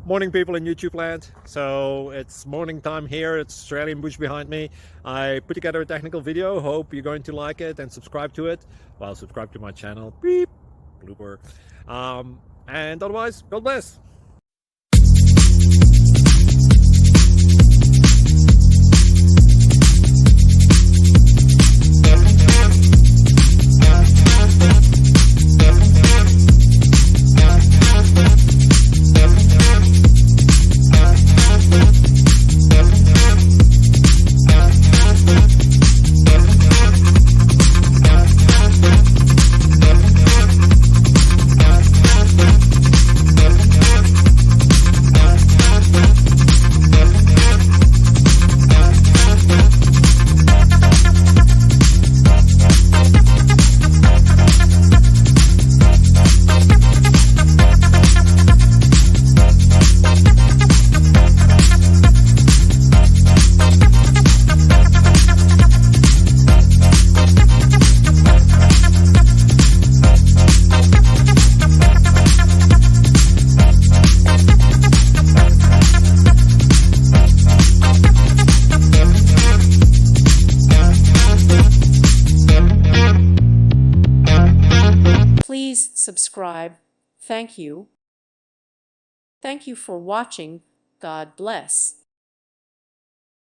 Morning, people in YouTube land. So it's morning time here. It's Australian bush behind me. I put together a technical video. Hope you're going to like it and subscribe to it. Well, subscribe to my channel. Beep, blooper. And otherwise, God bless. Please subscribe. Thank you. Thank you for watching. God bless.